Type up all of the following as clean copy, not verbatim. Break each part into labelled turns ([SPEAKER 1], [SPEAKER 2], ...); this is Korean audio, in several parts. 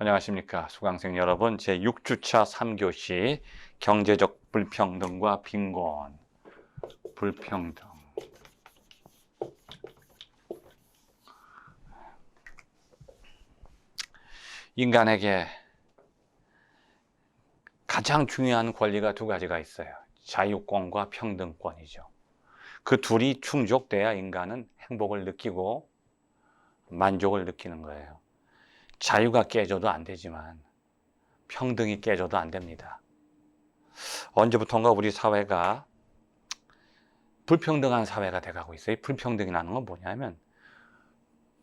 [SPEAKER 1] 안녕하십니까 수강생 여러분. 제6주차 3교시 경제적 불평등과 빈곤. 불평등. 인간에게 가장 중요한 권리가 두 가지가 있어요. 자유권과 평등권이죠. 그 둘이 충족돼야 인간은 행복을 느끼고 만족을 느끼는 거예요. 자유가 깨져도 안 되지만 평등이 깨져도 안 됩니다. 언제부턴가 우리 사회가 불평등한 사회가 돼가고 있어요. 불평등이라는 건 뭐냐면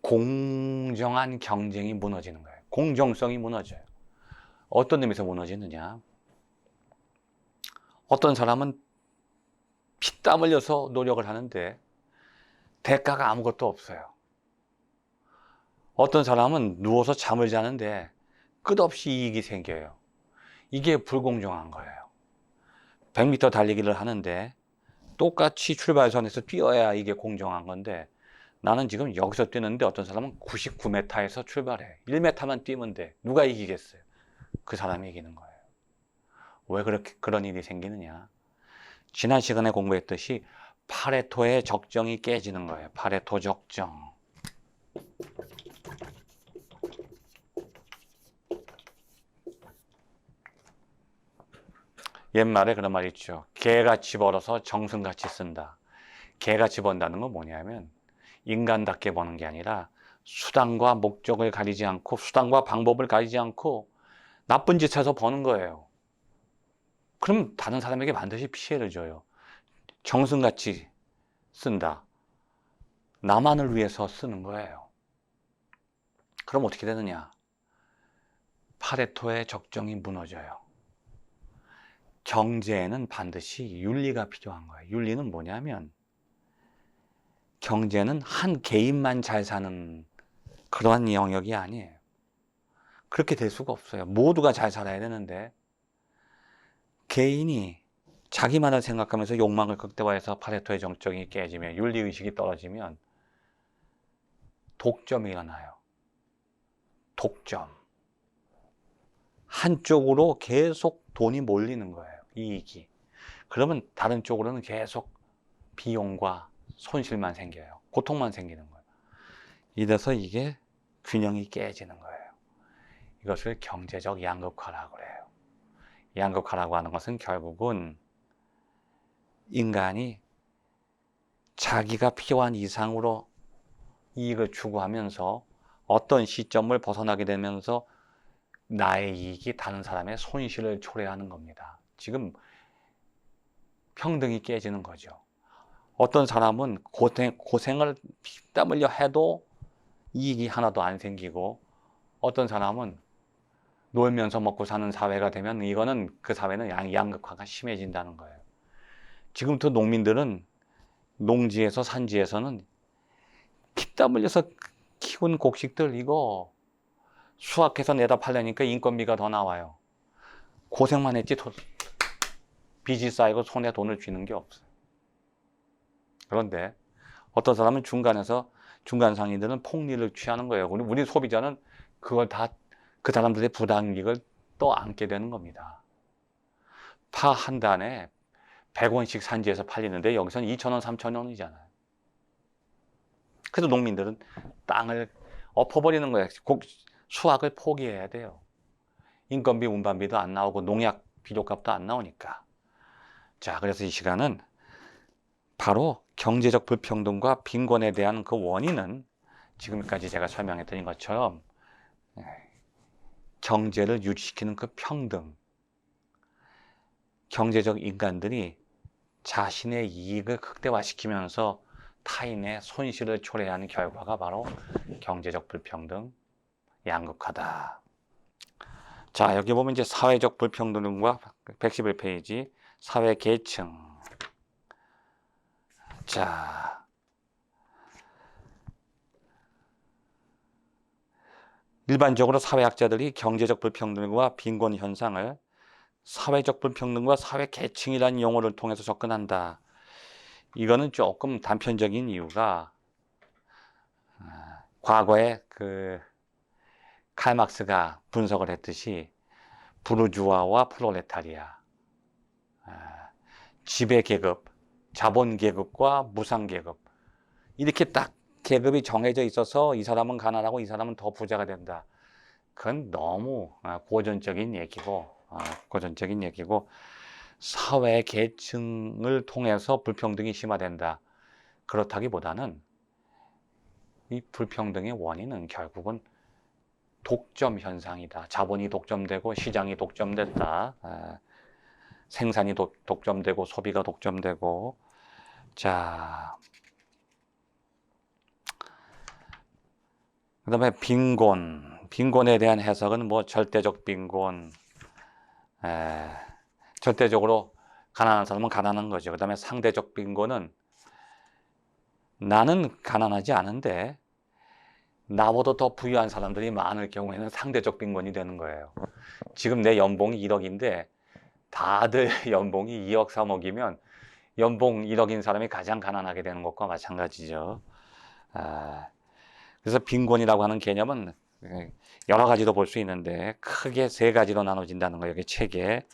[SPEAKER 1] 공정한 경쟁이 무너지는 거예요. 공정성이 무너져요. 어떤 의미에서 무너지느냐? 어떤 사람은 피땀 흘려서 노력을 하는데 대가가 아무것도 없어요. 어떤 사람은 누워서 잠을 자는데 끝없이 이익이 생겨요. 이게 불공정한 거예요. 100m 달리기를 하는데 똑같이 출발선에서 뛰어야 이게 공정한 건데, 나는 지금 여기서 뛰는데 어떤 사람은 99m에서 출발해. 1m만 뛰면 돼. 누가 이기겠어요? 그 사람이 이기는 거예요. 왜 그런 일이 생기느냐? 지난 시간에 공부했듯이 파레토의 적정이 깨지는 거예요. 파레토 적정. 옛말에 그런 말이 있죠. 개같이 벌어서 정승같이 쓴다. 개같이 번다는 건 뭐냐면 인간답게 버는 게 아니라 수단과 목적을 가리지 않고, 수단과 방법을 가리지 않고 나쁜 짓 해서 버는 거예요. 그럼 다른 사람에게 반드시 피해를 줘요. 정승같이 쓴다. 나만을 위해서 쓰는 거예요. 그럼 어떻게 되느냐? 파레토의 적정이 무너져요. 경제에는 반드시 윤리가 필요한 거예요. 윤리는 뭐냐면 경제는 한 개인만 잘 사는 그러한 영역이 아니에요. 그렇게 될 수가 없어요. 모두가 잘 살아야 되는데 개인이 자기만을 생각하면서 욕망을 극대화해서 파레토의 정적이 깨지면, 윤리의식이 떨어지면 독점이 일어나요. 독점. 한쪽으로 계속 돈이 몰리는 거예요. 이익이. 그러면 다른 쪽으로는 계속 비용과 손실만 생겨요. 고통만 생기는 거예요. 이래서 이게 균형이 깨지는 거예요. 이것을 경제적 양극화라고 그래요. 양극화라고 하는 것은 결국은 인간이 자기가 필요한 이상으로 이익을 추구하면서 어떤 시점을 벗어나게 되면서 나의 이익이 다른 사람의 손실을 초래하는 겁니다. 지금 평등이 깨지는 거죠. 어떤 사람은 고생을 피땀 흘려 해도 이익이 하나도 안 생기고, 어떤 사람은 놀면서 먹고 사는 사회가 되면 이거는 그 사회는 양극화가 심해진다는 거예요. 지금부터 농민들은 농지에서 산지에서는 피땀 흘려서 키운 곡식들 이거 수확해서 내다 팔려니까 인건비가 더 나와요. 고생만 했지 빚이 쌓이고 손에 돈을 쥐는 게 없어요. 그런데 어떤 사람은 중간 상인들은 폭리를 취하는 거예요. 우리 소비자는 그걸 다 그 사람들의 부당이익을 또 안게 되는 겁니다. 파 한 단에 100원씩 산지에서 팔리는데 여기서는 2,000원, 3,000원이잖아요. 그래서 농민들은 땅을 엎어버리는 거예요. 수확을 포기해야 돼요. 인건비, 운반비도 안 나오고 농약, 비료값도 안 나오니까. 자, 그래서 이 시간은 바로 경제적 불평등과 빈곤에 대한 그 원인은 지금까지 제가 설명해 드린 것처럼 경제를 유지시키는 그 평등, 경제적 인간들이 자신의 이익을 극대화시키면서 타인의 손실을 초래하는 결과가 바로 경제적 불평등, 양극화다. 자, 여기 보면 이제 사회적 불평등과 111페이지 사회 계층. 자, 일반적으로 사회학자들이 경제적 불평등과 빈곤 현상을 사회적 불평등과 사회 계층이라는 용어를 통해서 접근한다. 이거는 조금 단편적인 이유가 과거에 그 칼 막스가 분석을 했듯이 부르주아와 프롤레타리아, 지배계급, 자본계급과 무상계급, 이렇게 딱 계급이 정해져 있어서 이 사람은 가난하고 이 사람은 더 부자가 된다. 그건 너무 고전적인 얘기고, 사회 계층을 통해서 불평등이 심화된다. 그렇다기보다는 이 불평등의 원인은 결국은 독점 현상이다. 자본이 독점되고 시장이 독점됐다. 생산이 독점되고 소비가 독점되고. 자, 그 다음에 빈곤에 대한 해석은 뭐 절대적 빈곤, 절대적으로 가난한 사람은 가난한 거죠. 그 다음에 상대적 빈곤은 나는 가난하지 않은데 나보다 더 부유한 사람들이 많을 경우에는 상대적 빈곤이 되는 거예요. 지금 내 연봉이 1억인데 다들 연봉이 2억, 3억이면 연봉 1억인 사람이 가장 가난하게 되는 것과 마찬가지죠. 그래서 빈곤이라고 하는 개념은 여러 가지로 볼 수 있는데 크게 3가지로 나눠진다는 거예요. 여기 책에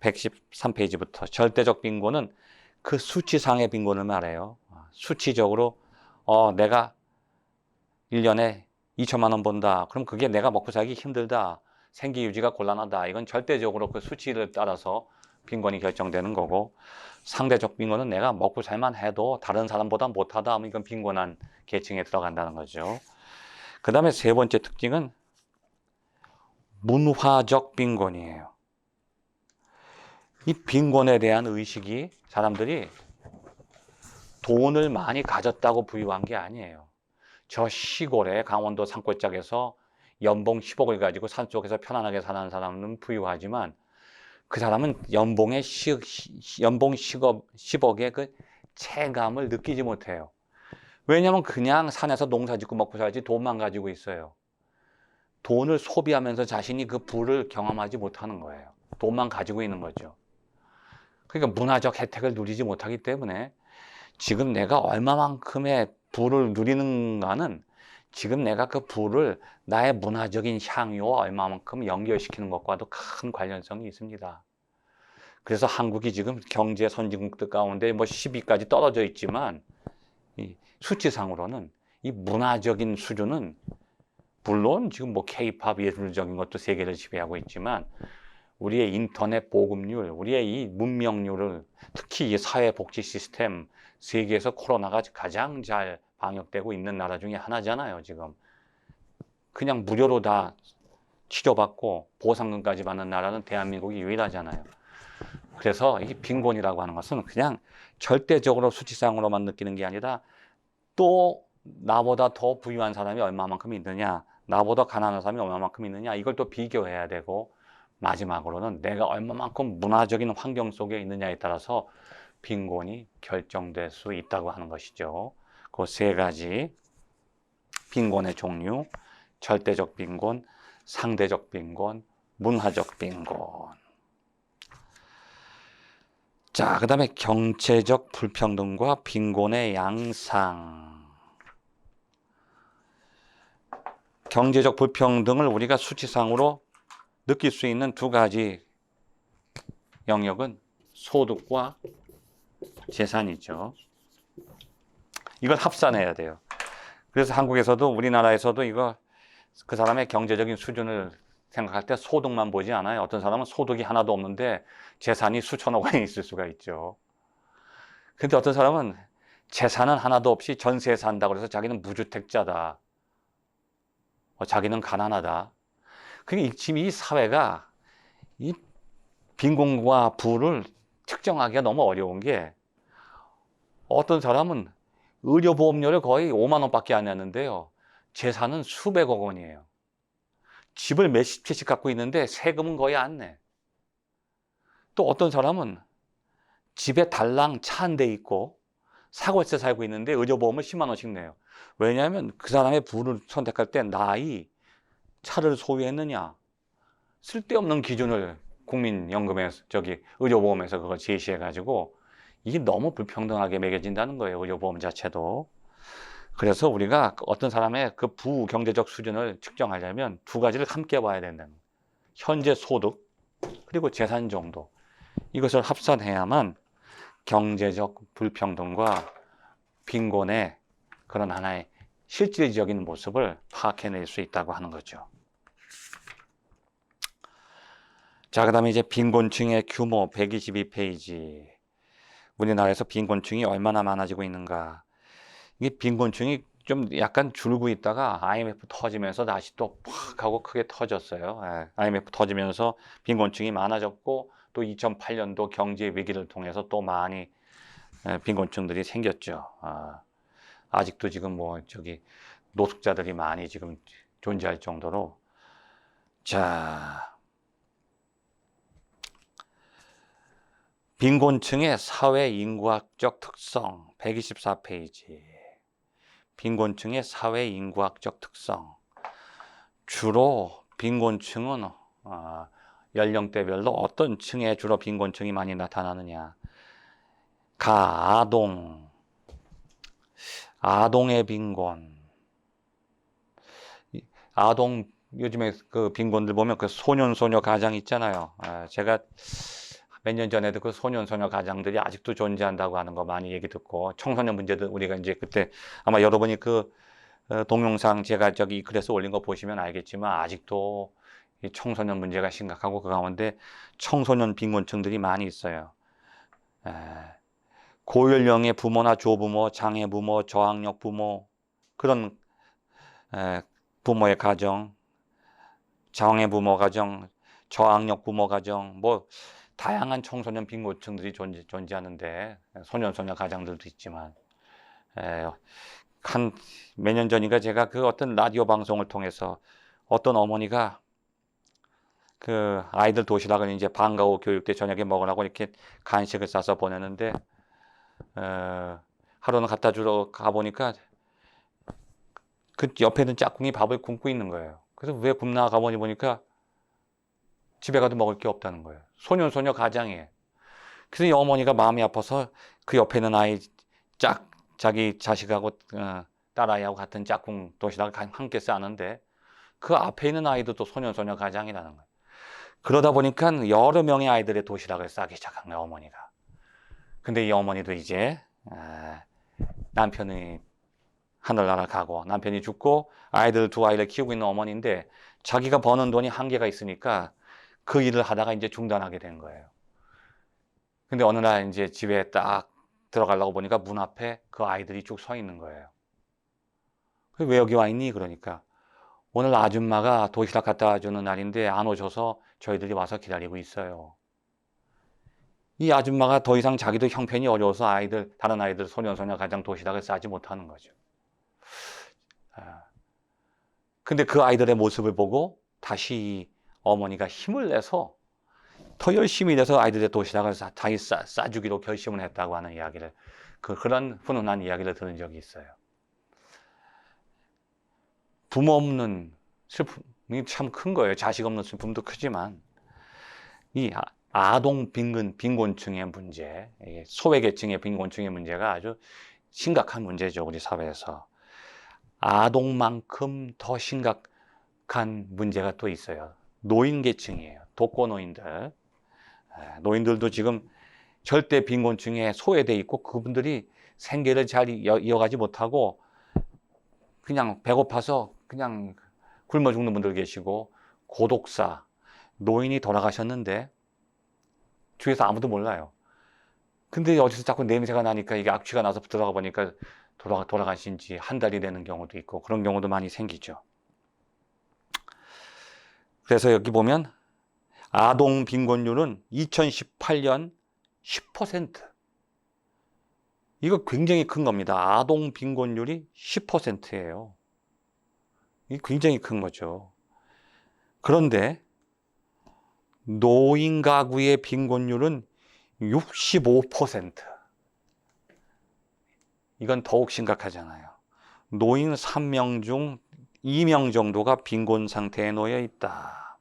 [SPEAKER 1] 113페이지부터. 절대적 빈곤은 그 수치상의 빈곤을 말해요. 수치적으로 내가 1년에 2천만 원 번다. 그럼 그게 내가 먹고 살기 힘들다. 생계 유지가 곤란하다. 이건 절대적으로 그 수치를 따라서 빈곤이 결정되는 거고, 상대적 빈곤은 내가 먹고 살만 해도 다른 사람보다 못하다 하면 이건 빈곤한 계층에 들어간다는 거죠. 그 다음에 3번째 특징은 문화적 빈곤이에요. 이 빈곤에 대한 의식이 사람들이 돈을 많이 가졌다고 부유한 게 아니에요. 저 시골에 강원도 산골짜기에서 연봉 10억을 가지고 산속에서 편안하게 사는 사람은 부유하지만 그 사람은 연봉 10억의 그 체감을 느끼지 못해요. 왜냐하면 그냥 산에서 농사 짓고 먹고 살지 돈만 가지고 있어요. 돈을 소비하면서 자신이 그 부를 경험하지 못하는 거예요. 돈만 가지고 있는 거죠. 그러니까 문화적 혜택을 누리지 못하기 때문에 지금 내가 얼마만큼의 부를 누리는가는 지금 내가 그 부를 나의 문화적인 향유와 얼마만큼 연결시키는 것과도 큰 관련성이 있습니다. 그래서 한국이 지금 경제 선진국들 가운데 뭐 10위까지 떨어져 있지만 이 수치상으로는 이 문화적인 수준은 물론 지금 뭐 K-팝 예술적인 것도 세계를 지배하고 있지만 우리의 인터넷 보급률, 우리의 이 문명률을 특히 이 사회복지 시스템 세계에서 코로나가 가장 잘 방역되고 있는 나라 중에 하나잖아요. 지금 그냥 무료로 다 치료받고 보상금까지 받는 나라는 대한민국이 유일하잖아요. 그래서 이 빈곤이라고 하는 것은 그냥 절대적으로 수치상으로만 느끼는 게 아니라 또 나보다 더 부유한 사람이 얼마만큼 있느냐, 나보다 가난한 사람이 얼마만큼 있느냐, 이걸 또 비교해야 되고, 마지막으로는 내가 얼마만큼 문화적인 환경 속에 있느냐에 따라서 빈곤이 결정될 수 있다고 하는 것이죠. 그 3가지 빈곤의 종류, 절대적 빈곤, 상대적 빈곤, 문화적 빈곤. 자, 그 다음에 경제적 불평등과 빈곤의 양상. 경제적 불평등을 우리가 수치상으로 느낄 수 있는 2가지 영역은 소득과 재산이죠. 이걸 합산해야 돼요. 그래서 한국에서도 우리나라에서도 이거 그 사람의 경제적인 수준을 생각할 때 소득만 보지 않아요. 어떤 사람은 소득이 하나도 없는데 재산이 수천억 원이 있을 수가 있죠. 근데 어떤 사람은 재산은 하나도 없이 전세에 산다고 해서 자기는 무주택자다. 자기는 가난하다. 그러니까 지금 이 사회가 이 빈곤과 부를 측정하기가 너무 어려운 게 어떤 사람은 의료보험료를 거의 5만 원밖에 안 냈는데요. 재산은 수백억 원이에요. 집을 몇십 채씩 갖고 있는데 세금은 거의 안 내. 또 어떤 사람은 집에 달랑 차 한 대 있고 사골세 살고 있는데 의료보험을 10만 원씩 내요. 왜냐하면 그 사람의 부를 선택할 때 나이, 차를 소유했느냐, 쓸데없는 기준을 국민연금에서 의료보험에서 그걸 제시해가지고 이게 너무 불평등하게 매겨진다는 거예요. 의료보험 자체도. 그래서 우리가 어떤 사람의 그 부경제적 수준을 측정하려면 두 가지를 함께 봐야 된다는 거예요. 현재 소득 그리고 재산 정도. 이것을 합산해야만 경제적 불평등과 빈곤의 그런 하나의 실질적인 모습을 파악해낼 수 있다고 하는 거죠. 자, 그 다음에 이제 빈곤층의 규모 122페이지. 우리나라에서 빈곤층이 얼마나 많아지고 있는가. 이게 빈곤층이 좀 약간 줄고 있다가 IMF 터지면서 다시 또 팍 하고 크게 터졌어요. IMF 터지면서 빈곤층이 많아졌고 또 2008년도 경제 위기를 통해서 또 많이 빈곤층들이 생겼죠. 아직도 지금 뭐 저기 노숙자들이 많이 지금 존재할 정도로. 자, 빈곤층의 사회 인구학적 특성 124페이지. 빈곤층의 사회 인구학적 특성. 주로 빈곤층은 연령대별로 어떤 층에 주로 빈곤층이 많이 나타나느냐. 가아동, 아동의 빈곤. 아동 요즘에 그 빈곤들 보면 그 소년 소녀 가장 있잖아요. 제가 몇 년 전에도 그 소년 소녀 가장들이 아직도 존재한다고 하는 거 많이 얘기 듣고 청소년 문제도 우리가 이제 그때 아마 여러분이 그 동영상 제가 저기 글에서 올린 거 보시면 알겠지만 아직도 이 청소년 문제가 심각하고 그 가운데 청소년 빈곤층들이 많이 있어요. 고연령의 부모나 조부모, 장애부모, 저학력 부모 그런 부모의 가정, 장애부모 가정, 저학력 부모 가정 뭐 다양한 청소년 빈곤층들이 존재하는데 소년 소녀 가장들도 있지만 한 몇 년 전인가 제가 그 어떤 라디오 방송을 통해서 어떤 어머니가 그 아이들 도시락을 이제 방과 후 교육 때 저녁에 먹으라고 이렇게 간식을 싸서 보내는데 하루는 갖다 주러 가보니까 그 옆에는 짝꿍이 밥을 굶고 있는 거예요. 그래서 왜 굶나 가보니 보니까 집에 가도 먹을 게 없다는 거예요. 소년 소녀 가장이에요. 그래서 이 어머니가 마음이 아파서 그 옆에 있는 아이 자기 자식하고 딸아이하고 같은 짝꿍 도시락을 함께 싸는데 그 앞에 있는 아이도 또 소년 소녀 가장이라는 거예요. 그러다 보니까 여러 명의 아이들의 도시락을 싸기 시작한 거예요, 어머니가. 근데 이 어머니도 이제 남편이 하늘나라 가고 남편이 죽고 두 아이를 키우고 있는 어머니인데 자기가 버는 돈이 한계가 있으니까 그 일을 하다가 이제 중단하게 된 거예요. 근데 어느 날 이제 집에 딱 들어가려고 보니까 문 앞에 그 아이들이 쭉 서 있는 거예요. 왜 여기 와 있니? 그러니까 오늘 아줌마가 도시락 갖다 와주는 날인데 안 오셔서 저희들이 와서 기다리고 있어요. 이 아줌마가 더 이상 자기도 형편이 어려워서 다른 아이들, 소년소녀 가장 도시락을 싸지 못하는 거죠. 근데 그 아이들의 모습을 보고 다시 어머니가 힘을 내서 더 열심히 내서 아이들의 도시락을 다시 싸주기로 결심을 했다고 하는 이야기를, 그런 훈훈한 이야기를 들은 적이 있어요. 부모 없는 슬픔이 참 큰 거예요. 자식 없는 슬픔도 크지만 이 아동 빈곤층의 문제, 소외계층의 빈곤층의 문제가 아주 심각한 문제죠. 우리 사회에서. 아동만큼 더 심각한 문제가 또 있어요. 노인계층이에요. 독거노인들. 노인들도 지금 절대 빈곤층에 소외돼 있고 그분들이 생계를 잘 이어가지 못하고 그냥 배고파서 그냥 굶어 죽는 분들 계시고, 고독사, 노인이 돌아가셨는데 주위에서 아무도 몰라요. 근데 어디서 자꾸 냄새가 나니까 이게 악취가 나서 들어가 보니까 돌아가신 지 한 달이 되는 경우도 있고 그런 경우도 많이 생기죠. 그래서 여기 보면 아동 빈곤율은 2018년 10%. 이거 굉장히 큰 겁니다. 아동 빈곤율이 10%예요. 이게 굉장히 큰 거죠. 그런데 노인 가구의 빈곤율은 65%. 이건 더욱 심각하잖아요. 노인 3명 중 2명 정도가 빈곤 상태에 놓여 있다.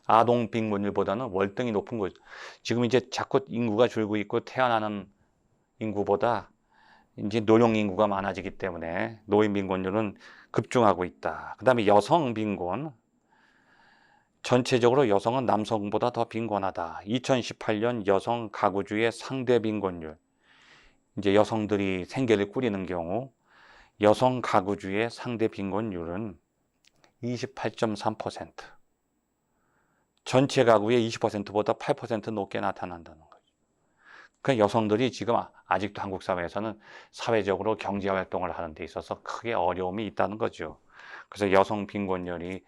[SPEAKER 1] 아동 빈곤율보다는 월등히 높은 거죠. 지금 이제 자꾸 인구가 줄고 있고 태어나는 인구보다 이제 노령 인구가 많아지기 때문에 노인 빈곤율은 급증하고 있다. 그 다음에 여성 빈곤. 전체적으로 여성은 남성보다 더 빈곤하다. 2018년 여성 가구주의 상대 빈곤율. 이제 여성들이 생계를 꾸리는 경우 여성 가구주의 상대 빈곤율은 28.3%. 전체 가구의 20%보다 8% 높게 나타난다는 거죠. 그러니까 여성들이 지금 아직도 한국 사회에서는 사회적으로 경제 활동을 하는 데 있어서 크게 어려움이 있다는 거죠. 그래서 여성 빈곤율이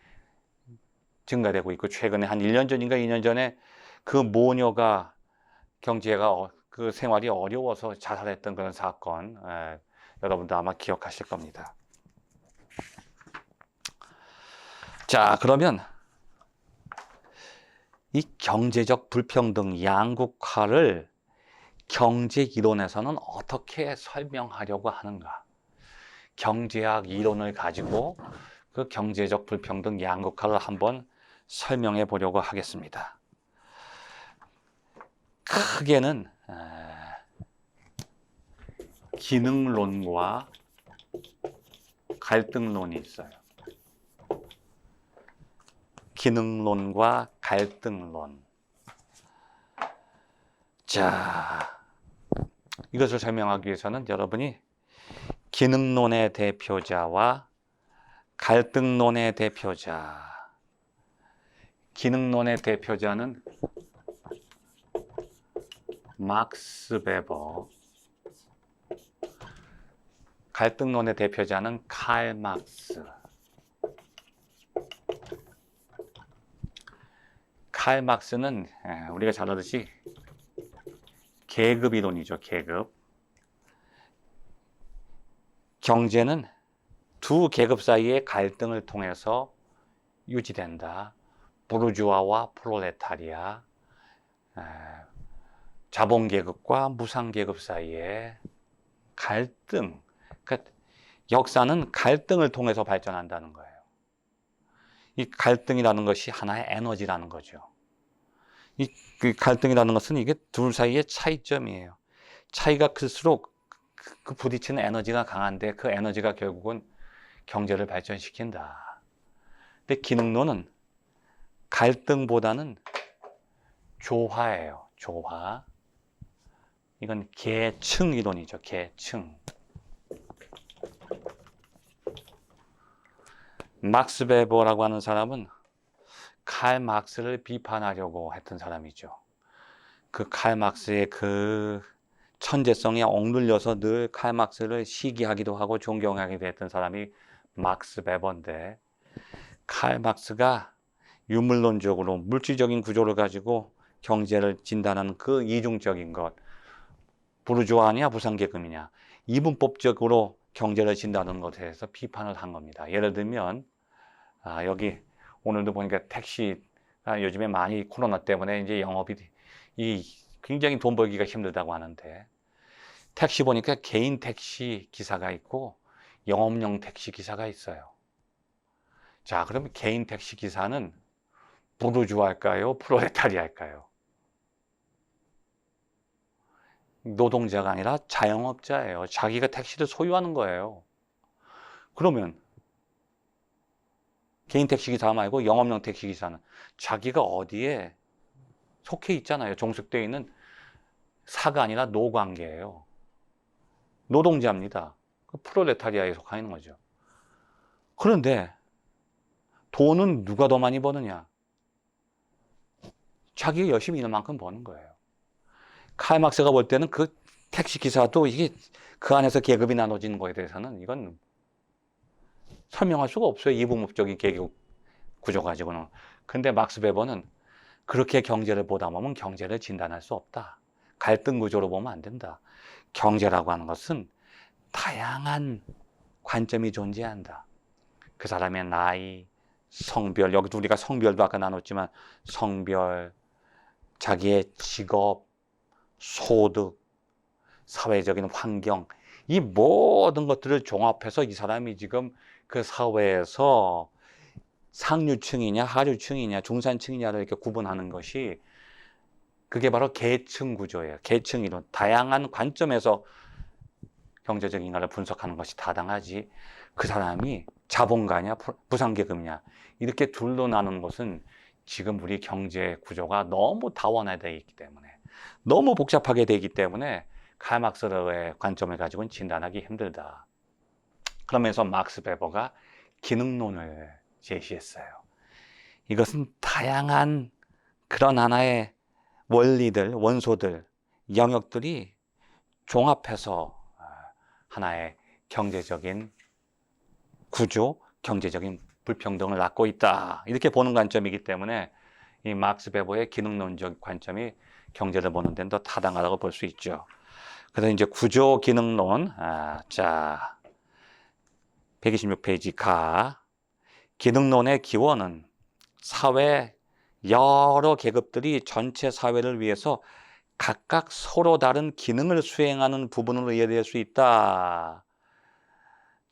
[SPEAKER 1] 증가되고 있고, 최근에 한 1년 전인가 2년 전에 그 모녀가 그 생활이 어려워서 자살했던 그런 사건, 여러분도 아마 기억하실 겁니다. 자, 그러면 이 경제적 불평등 양극화를 경제 이론에서는 어떻게 설명하려고 하는가? 경제학 이론을 가지고 그 경제적 불평등 양극화를 한번 설명해 보려고 하겠습니다. 크게는 기능론과 갈등론이 있어요. 기능론과 갈등론. 자, 이것을 설명하기 위해서는 여러분이 기능론의 대표자와 갈등론의 대표자. 기능론의 대표자는 막스 베버, 갈등론의 대표자는 칼 막스. 칼 막스는 우리가 잘 알듯이 계급 이론이죠. 계급. 경제는 두 계급 사이의 갈등을 통해서 유지된다. 부르주아와 프롤레타리아, 자본계급과 무상계급 사이의 갈등. 그러니까 역사는 갈등을 통해서 발전한다는 거예요. 이 갈등이라는 것이 하나의 에너지라는 거죠. 그 갈등이라는 것은 이게 둘 사이의 차이점이에요. 차이가 클수록 그 부딪히는 에너지가 강한데 그 에너지가 결국은 경제를 발전시킨다. 근데 기능론은 갈등보다는 조화예요. 조화. 이건 계층 이론이죠. 계층. 막스 베버라고 하는 사람은 칼 막스를 비판하려고 했던 사람이죠. 그 칼 막스의 그 천재성에 억눌려서 늘 칼 막스를 시기하기도 하고 존경하기도 했던 사람이 막스 베버인데, 칼 막스가 유물론적으로 물질적인 구조를 가지고 경제를 진단하는 그 이중적인 것, 부르주아냐 무상계급이냐, 이분법적으로 경제를 진단하는 것에 대해서 비판을 한 겁니다. 예를 들면 여기 오늘도 보니까 택시가 요즘에 많이 코로나 때문에 이제 영업이 굉장히 돈 벌기가 힘들다고 하는데, 택시 보니까 개인 택시 기사가 있고 영업용 택시 기사가 있어요. 자, 그러면 개인 택시 기사는 부르주아일까요? 프롤레타리아일까요? 노동자가 아니라 자영업자예요. 자기가 택시를 소유하는 거예요. 그러면 개인 택시기사 말고 영업용 택시기사는 자기가 어디에 속해 있잖아요. 종속되어 있는 사가 아니라 노관계예요. 노동자입니다. 프롤레타리아에 속하는 거죠. 그런데 돈은 누가 더 많이 버느냐? 자기가 열심히 일한 만큼 버는 거예요. 칼 막스가 볼 때는 그 택시기사도 이게 그 안에서 계급이 나눠지는 거에 대해서는 이건 설명할 수가 없어요. 이분법적인 계급 구조 가지고는. 근데 막스 베버는 그렇게 경제를 보다 보면 경제를 진단할 수 없다. 갈등 구조로 보면 안 된다. 경제라고 하는 것은 다양한 관점이 존재한다. 그 사람의 나이, 성별, 여기도 우리가 성별도 아까 나눴지만 성별, 자기의 직업, 소득, 사회적인 환경, 이 모든 것들을 종합해서 이 사람이 지금 그 사회에서 상류층이냐 하류층이냐 중산층이냐를 이렇게 구분하는 것이, 그게 바로 계층 구조예요. 계층 이론. 다양한 관점에서 경제적 인간을 분석하는 것이 타당하지, 그 사람이 자본가냐 무상계급이냐 이렇게 둘로 나누는 것은 지금 우리 경제 구조가 너무 다원화되어 있기 때문에, 너무 복잡하게 되기 때문에 칼 막스의 관점을 가지고는 진단하기 힘들다. 그러면서 막스 베버가 기능론을 제시했어요. 이것은 다양한 그런 하나의 원리들, 원소들, 영역들이 종합해서 하나의 경제적인 구조, 경제적인 불평등을 낳고 있다. 이렇게 보는 관점이기 때문에 이 막스 베버의 기능론적 관점이 경제를 보는 데는 더 타당하다고 볼 수 있죠. 그래서 이제 구조 기능론, 자, 126페이지 가. 기능론의 기원은 사회 여러 계급들이 전체 사회를 위해서 각각 서로 다른 기능을 수행하는 부분으로 이해될 수 있다.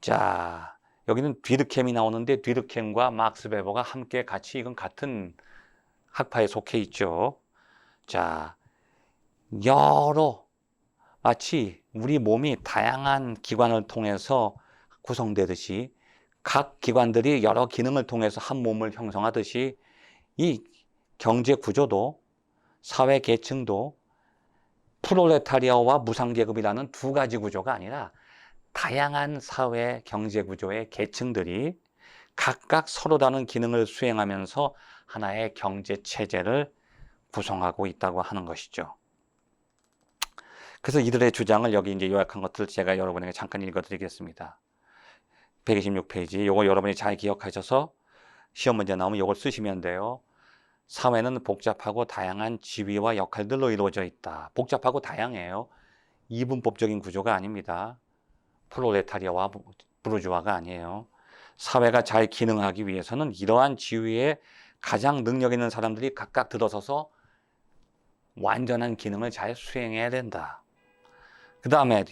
[SPEAKER 1] 자, 여기는 뒤르켐이 나오는데 뒤르켐과 막스 베버가 함께 같이 이건 같은 학파에 속해 있죠. 자, 마치 우리 몸이 다양한 기관을 통해서 구성되듯이 각 기관들이 여러 기능을 통해서 한 몸을 형성하듯이 이 경제 구조도 사회 계층도 프롤레타리아와 무상계급이라는 두 가지 구조가 아니라 다양한 사회 경제 구조의 계층들이 각각 서로 다른 기능을 수행하면서 하나의 경제 체제를 구성하고 있다고 하는 것이죠. 그래서 이들의 주장을 여기 이제 요약한 것들을 제가 여러분에게 잠깐 읽어드리겠습니다. 126페이지, 요거 여러분이 잘 기억하셔서 시험 문제 나오면 요걸 쓰시면 돼요. 사회는 복잡하고 다양한 지위와 역할들로 이루어져 있다. 복잡하고 다양해요. 이분법적인 구조가 아닙니다. 프롤레타리아와 부르주아가 아니에요. 사회가 잘 기능하기 위해서는 이러한 지위에 가장 능력 있는 사람들이 각각 들어서서 완전한 기능을 잘 수행해야 된다. 그 다음에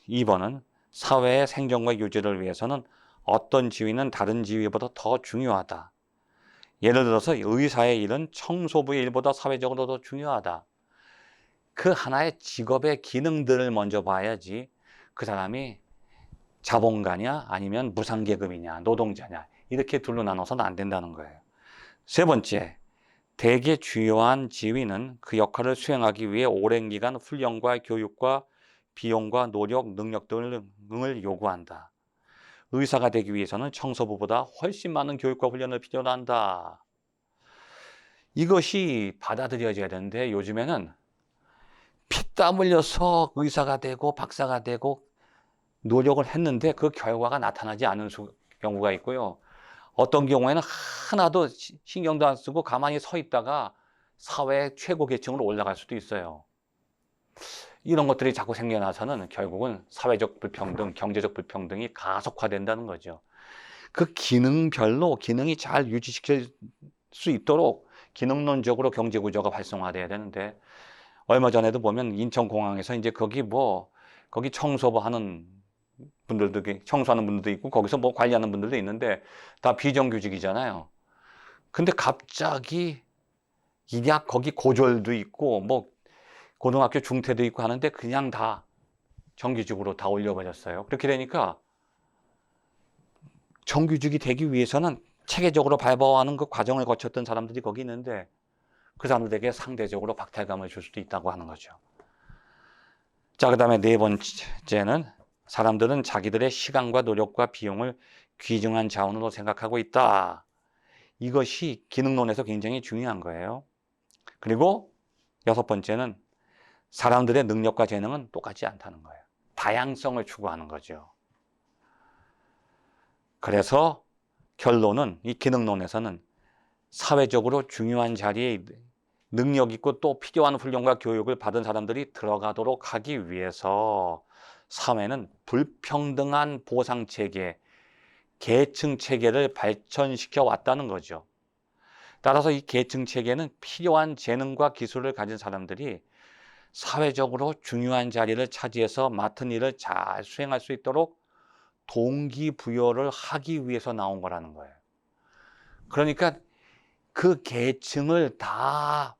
[SPEAKER 1] 2번은 사회의 생존과 유지를 위해서는 어떤 지위는 다른 지위보다 더 중요하다. 예를 들어서 의사의 일은 청소부의 일보다 사회적으로 더 중요하다. 그 하나의 직업의 기능들을 먼저 봐야지 그 사람이 자본가냐 아니면 무상계급이냐 노동자냐 이렇게 둘로 나눠서는 안 된다는 거예요. 세 번째, 대개 주요한 지위는 그 역할을 수행하기 위해 오랜 기간 훈련과 교육과 비용과 노력, 능력 등을 요구한다. 의사가 되기 위해서는 청소부보다 훨씬 많은 교육과 훈련을 필요로 한다. 이것이 받아들여져야 되는데 요즘에는 피땀 흘려서 의사가 되고 박사가 되고 노력을 했는데 그 결과가 나타나지 않은 경우가 있고요. 어떤 경우에는 하나도 신경도 안 쓰고 가만히 서 있다가 사회 최고 계층으로 올라갈 수도 있어요. 이런 것들이 자꾸 생겨나서는 결국은 사회적 불평등, 경제적 불평등이 가속화된다는 거죠. 그 기능별로 기능이 잘 유지시킬 수 있도록 기능론적으로 경제 구조가 활성화돼야 되는데, 얼마 전에도 보면 인천공항에서 이제 거기 청소부 하는 분들도, 청소하는 분들도 있고 거기서 뭐 관리하는 분들도 있는데 다 비정규직이잖아요. 근데 갑자기 거기 고졸도 있고 뭐 고등학교 중퇴도 있고 하는데 그냥 다 정규직으로 다 올려버렸어요. 그렇게 되니까 정규직이 되기 위해서는 체계적으로 밟아가는 그 과정을 거쳤던 사람들이 거기 있는데 그 사람들에게 상대적으로 박탈감을 줄 수도 있다고 하는 거죠. 자, 그 다음에 네 번째는 사람들은 자기들의 시간과 노력과 비용을 귀중한 자원으로 생각하고 있다. 이것이 기능론에서 굉장히 중요한 거예요. 그리고 여섯 번째는 사람들의 능력과 재능은 똑같지 않다는 거예요. 다양성을 추구하는 거죠. 그래서 결론은 이 기능론에서는 사회적으로 중요한 자리에 능력 있고 또 필요한 훈련과 교육을 받은 사람들이 들어가도록 하기 위해서 사회는 불평등한 보상체계, 계층체계를 발전시켜 왔다는 거죠. 따라서 이 계층체계는 필요한 재능과 기술을 가진 사람들이 사회적으로 중요한 자리를 차지해서 맡은 일을 잘 수행할 수 있도록 동기부여를 하기 위해서 나온 거라는 거예요. 그러니까 그 계층을 다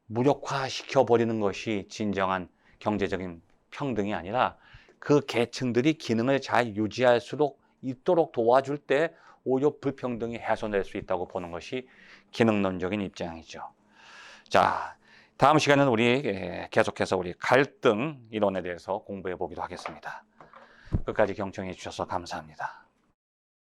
[SPEAKER 1] 무력화시켜 버리는 것이 진정한 경제적인 평등이 아니라 그 계층들이 기능을 잘 유지할 수 있도록 도와줄 때 오히려 불평등이 해소될 수 있다고 보는 것이 기능론적인 입장이죠. 자, 다음 시간에는 우리 계속해서 우리 갈등 이론에 대해서 공부해 보기로 하겠습니다. 끝까지 경청해 주셔서 감사합니다.